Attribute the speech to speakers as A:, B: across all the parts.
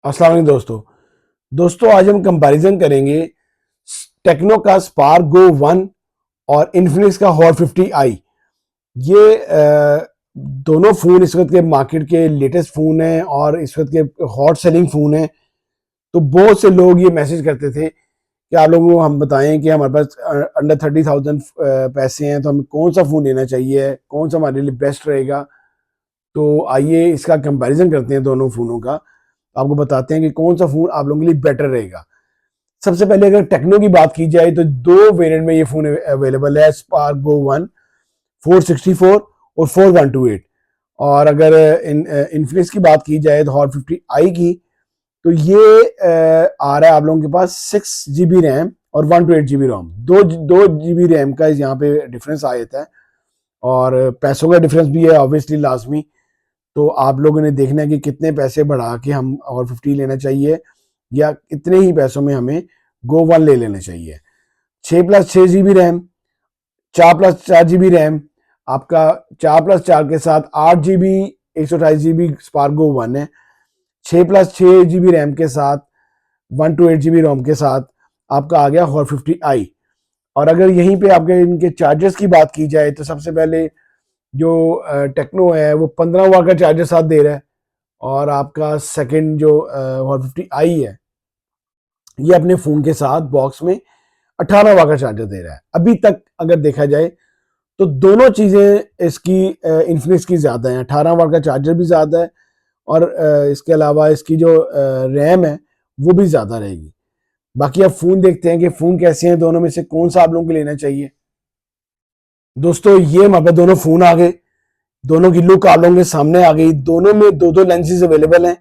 A: अस्सलाम वालेकुम दोस्तों आज हम कंपैरिजन करेंगे टेक्नो का स्पार्क गो 1 और इन्फिनिक्स का हॉट 50i। ये दोनों फ़ोन इस वक्त के मार्केट के लेटेस्ट फ़ोन हैं और इस वक्त के हॉट सेलिंग फ़ोन हैं। तो बहुत से लोग ये मैसेज करते थे कि आप लोगों को हम बताएं कि हमारे पास अंडर 30,000 पैसे हैं, तो हमें कौन सा फ़ोन लेना चाहिए, कौन सा हमारे लिए बेस्ट रहेगा। तो आइए इसका कंपैरिजन करते हैं दोनों फ़ोनों का। आपको बताते हैं कि कौन सा फ़ोन आप लोगों के लिए बेटर रहेगा। सबसे पहले अगर टेक्नो की बात की जाए तो दो वेरिएंट में ये फ़ोन अवेलेबल है, स्पार्क गो 1 464 और 4128। और अगर इन्फिनिक्स की बात की जाए तो हॉट 50i की, तो ये आ रहा है आप लोगों के पास 6 GB रैम और 128 GB रोम। दो दो GB रैम का यहाँ पे डिफरेंस आ जाता है और पैसों का डिफरेंस भी है ऑब्वियसली लाजमी। तो आप लोगों ने देखना है कि कितने पैसे बढ़ा के हम और 50 लेना चाहिए या इतने ही पैसों में हमें गो 1 ले लेना चाहिए। 6+6 GB रैम, 4+4 GB रैम, आपका 4+4 के साथ 8 GB 128 GB स्पार्क गो 1 है। 6+6 GB रैम के साथ 128 GB रोम के साथ आपका आ गया हॉट 50i। और अगर यहीं पे आपके इनके चार्जर्स की बात की जाए तो सबसे पहले जो टेक्नो है वो 15 वाट का चार्जर साथ दे रहा है और आपका सेकंड जो हॉट 50i है ये अपने फ़ोन के साथ बॉक्स में 18 वाट का चार्जर दे रहा है। अभी तक अगर देखा जाए तो दोनों चीज़ें इसकी इन्फिनिक्स की ज़्यादा हैं। 18 वाट का चार्जर भी ज़्यादा है और इसके अलावा इसकी जो रैम है वो भी ज़्यादा रहेगी। बाकी अब फ़ोन देखते हैं कि फ़ोन कैसे हैं, दोनों में से कौन सा आप लोगों को लेना चाहिए। दोस्तों ये हमारे पास दोनों फ़ोन आ गए, दोनों की लुक आप लोगों के सामने आ गई। दोनों में दो दो लेंसेज अवेलेबल हैं।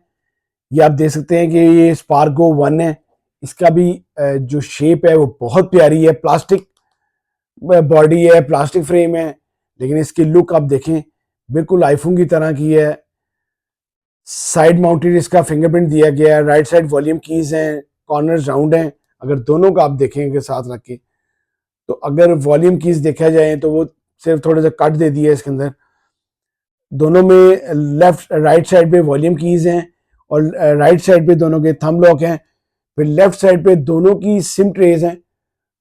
A: ये आप देख सकते हैं कि ये स्पार्क गो 1 है। इसका भी जो शेप है वो बहुत प्यारी है, प्लास्टिक बॉडी है, प्लास्टिक फ्रेम है, लेकिन इसकी लुक आप देखें बिल्कुल आईफोन की तरह की है। साइड माउंटेड इसका फिंगरप्रिंट दिया गया है, राइट साइड वॉल्यूम कीज हैं, कॉर्नर्स राउंड हैं। अगर दोनों का आप देखेंगे साथ रख के, तो अगर वॉल्यूम कीज देखा जाए तो वो सिर्फ थोड़ा सा कट दे दिया है इसके अंदर। दोनों में लेफ्ट राइट साइड पे वॉल्यूम कीज हैं और राइट साइड पे दोनों के थंब लॉक हैं। फिर लेफ्ट साइड पे दोनों की सिम ट्रेज हैं।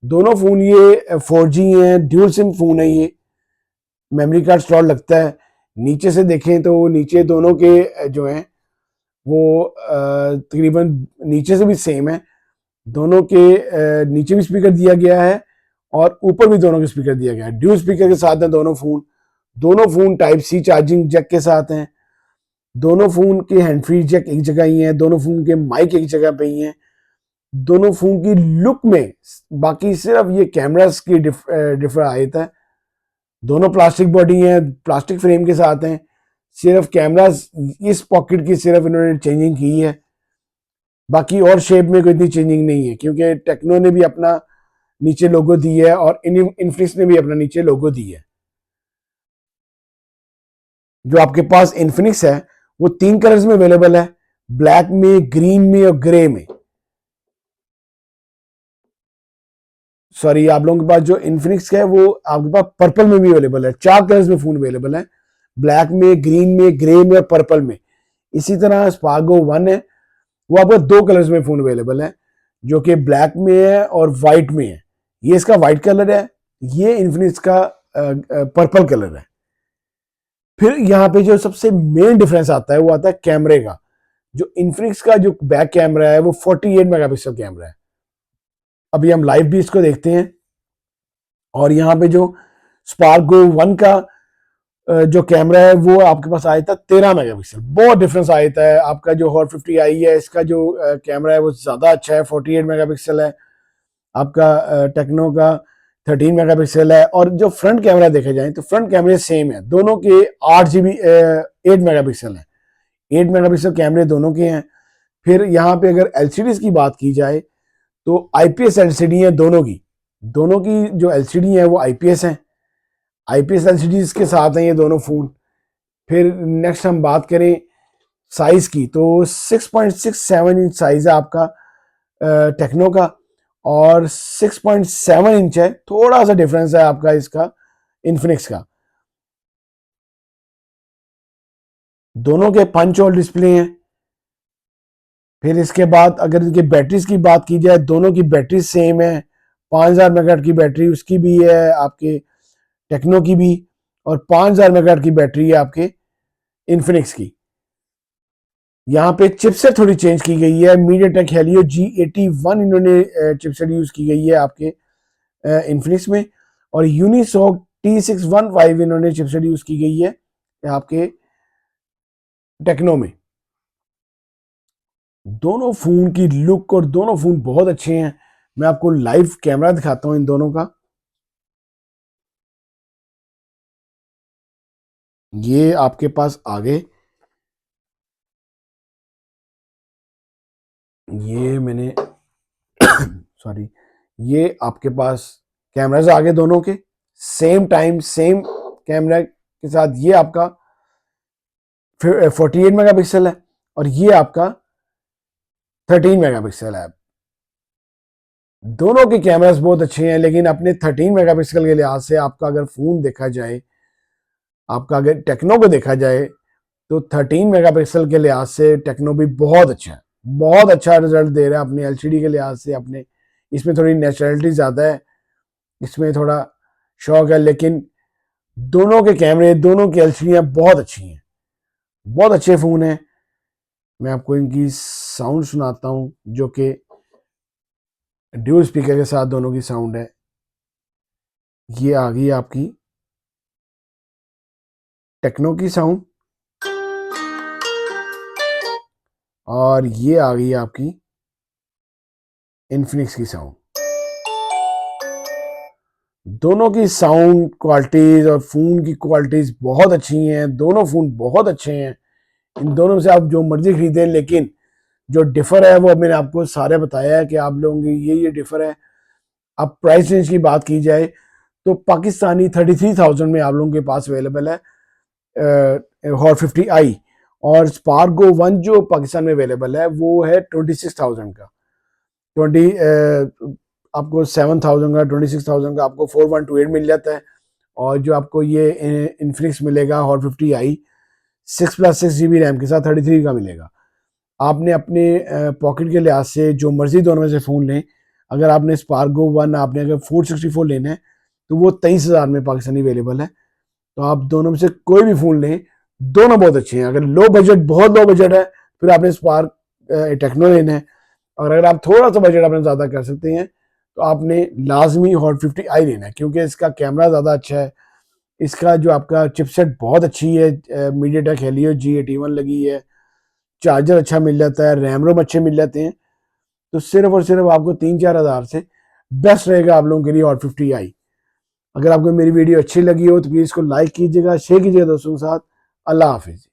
A: दोनों फोन ये 4G हैं, ड्यूल सिम फोन है ये। मेमोरी कार्ड स्लॉट लगता है। नीचे से देखें तो नीचे दोनों के जो हैं वो तकरीबन नीचे से भी सेम है। दोनों के नीचे भी स्पीकर दिया गया है और ऊपर भी दोनों के स्पीकर दिया गया है। ड्यूल स्पीकर के साथ हैं दोनों फोन। दोनों phone type C charging jack के साथ हैं। दोनों फोन के हैंड फ्री जैक एक जगह ही है। दोनों फोन के माइक एक जगह पे ही हैं। दोनों फोन की लुक में बाकी सिर्फ ये कैमरास की डिफर आयत है। दोनों प्लास्टिक बॉडी है, प्लास्टिक फ्रेम के साथ हैं। सिर्फ कैमरास इस पॉकेट की सिर्फ इन्होंने चेंजिंग की है, बाकी और शेप में कोई इतनी चेंजिंग नहीं है, क्योंकि टेक्नो ने भी अपना नीचे लोगो दी है और इन्फिनिक्स ने भी अपना नीचे लोगो दी है। जो आपके पास इन्फिनिक्स है वो 3 कलर्स में अवेलेबल है, ब्लैक में, ग्रीन में और ग्रे में। सॉरी, आप लोगों के पास जो इन्फिनिक्स है वो आपके पास पर्पल में भी अवेलेबल है। 4 कलर्स में फोन अवेलेबल है, ब्लैक में, ग्रीन में, ग्रे में और पर्पल में। इसी तरह स्पार्गो 1 है, वो आपको 2 कलर्स में फोन अवेलेबल है, जो कि ब्लैक में है और वाइट में है। ये इसका वाइट कलर है, ये इन्फिनिक्स का पर्पल कलर है। फिर यहाँ पे जो सबसे मेन डिफरेंस आता है वो आता है कैमरे का। जो इन्फिनिक्स का जो बैक कैमरा है वो 48 मेगापिक्सल कैमरा है। अभी हम लाइव भी इसको देखते हैं। और यहाँ पे जो स्पार्क गो 1 का जो कैमरा है वो आपके पास आया था 13 मेगापिक्सल। बहुत डिफरेंस आया था। आपका जो हॉट 50i है इसका जो कैमरा है वो ज्यादा अच्छा है, 48 मेगापिक्सल है। आपका टेक्नो का 13 मेगापिक्सल है। और जो फ्रंट कैमरा देखा जाए तो फ्रंट कैमरे सेम है, दोनों के 8 मेगापिक्सल है। 8 मेगापिक्सल कैमरे दोनों के हैं। फिर यहाँ पे अगर एलसीडी की बात की जाए तो आईपीएस एलसीडी है दोनों की। दोनों की जो एलसीडी है वो आईपीएस है। आईपीएस एलसीडी के साथ हैं ये दोनों फोन। फिर नेक्स्ट हम बात करें साइज की, तो 6.67 इंच साइज है आपका टेक्नो का और 6.7 इंच है। थोड़ा सा डिफरेंस है आपका इसका इन्फिनिक्स का। दोनों के पंच होल डिस्प्ले हैं। फिर इसके बाद अगर इनकी बैटरीज की बात की जाए, दोनों की बैटरी सेम है। 5000 मेगाहर्ट्ज की बैटरी उसकी भी है आपके टेक्नो की भी, और 5000 मेगाहर्ट्ज की बैटरी है आपके इन्फिनिक्स की। यहाँ पे चिपसेट थोड़ी चेंज की गई है, मीडियाटेक हेलियो G81 इन्होंने चिपसेट यूज की गई है आपके इन्फिनिक्स में, और यूनिसॉक T615 इन्होंने चिपसेट यूज की गई है आपके टेक्नो में। दोनों फोन की लुक और दोनों फोन बहुत अच्छे हैं। मैं आपको लाइव कैमरा दिखाता हूं इन दोनों का। ये आपके पास आगे, ये मैंने सॉरी, ये आपके पास कैमराज आगे दोनों के सेम टाइम सेम कैमरा के साथ। ये आपका 48 मेगापिक्सल है और ये आपका 13 मेगापिक्सल है। दोनों के कैमरास बहुत अच्छे हैं, लेकिन अपने 13 मेगापिक्सल के लिहाज से आपका अगर फोन देखा जाए, आपका अगर टेक्नो को देखा जाए, तो 13 मेगापिक्सल के लिहाज से टेक्नो भी बहुत अच्छा है, बहुत अच्छा रिजल्ट दे रहा है अपने एलसीडी के लिहाज से। अपने इसमें थोड़ी नेचुरलिटी ज्यादा है, इसमें थोड़ा शौक है, लेकिन दोनों के कैमरे, दोनों की एलसीडियां बहुत अच्छी हैं, बहुत अच्छे फोन हैं। मैं आपको इनकी साउंड सुनाता हूं, जो कि ड्यूल स्पीकर के साथ दोनों की साउंड है। ये आ गई आपकी टेक्नो की साउंड, और ये आ गई आपकी इन्फिनिक्स की साउंड। दोनों की साउंड क्वालिटीज और फोन की क्वालिटीज बहुत अच्छी हैं, दोनों फोन बहुत अच्छे हैं। इन दोनों से आप जो मर्जी खरीदें, लेकिन जो डिफर है वो मैंने आपको सारे बताया है कि आप लोगों की ये डिफर है। अब प्राइस रेंज की बात की जाए तो पाकिस्तानी 33,000 में आप लोगों के पास अवेलेबल है हॉट 50i, और स्पार्क गो 1 जो पाकिस्तान में अवेलेबल है वो है 26,000 का। 20 आपको 7,000 का, 26,000 का आपको 4128 मिल जाता है। और जो आपको ये इन्फिनिक्स मिलेगा हॉट 50i 6+6 GB रैम के साथ 33 का मिलेगा। आपने अपने पॉकेट के लिहाज से जो मर्जी दोनों में से फ़ोन लें। अगर आपने स्पार्क गो 1 आपने अगर 464 लेना है तो वो 23,000 में पाकिस्तानी अवेलेबल है। तो आप दोनों में से कोई भी फ़ोन लें, दोनों बहुत अच्छे हैं। अगर लो बजट, बहुत लो बजट है, फिर आपने स्पार्क टेक्नो लेना है। और अगर आप थोड़ा सा बजट अपने ज़्यादा कर सकते हैं तो आपने लाजमी हॉट 50i लेना है, क्योंकि इसका कैमरा ज़्यादा अच्छा है, इसका जो आपका चिपसेट बहुत अच्छी है, मीडियाटेक हेलियो G81 लगी है, चार्जर अच्छा मिल जाता है, रैम रोम अच्छे मिल जाते हैं। तो सिर्फ और सिर्फ आपको 3-4 हज़ार से बेस्ट रहेगा आप लोगों के लिए हॉट 50i। अगर आपको मेरी वीडियो अच्छी लगी हो तो प्लीज़ इसको लाइक कीजिएगा, शेयर कीजिएगा दोस्तों के साथ। अल्लाह हाफिज़।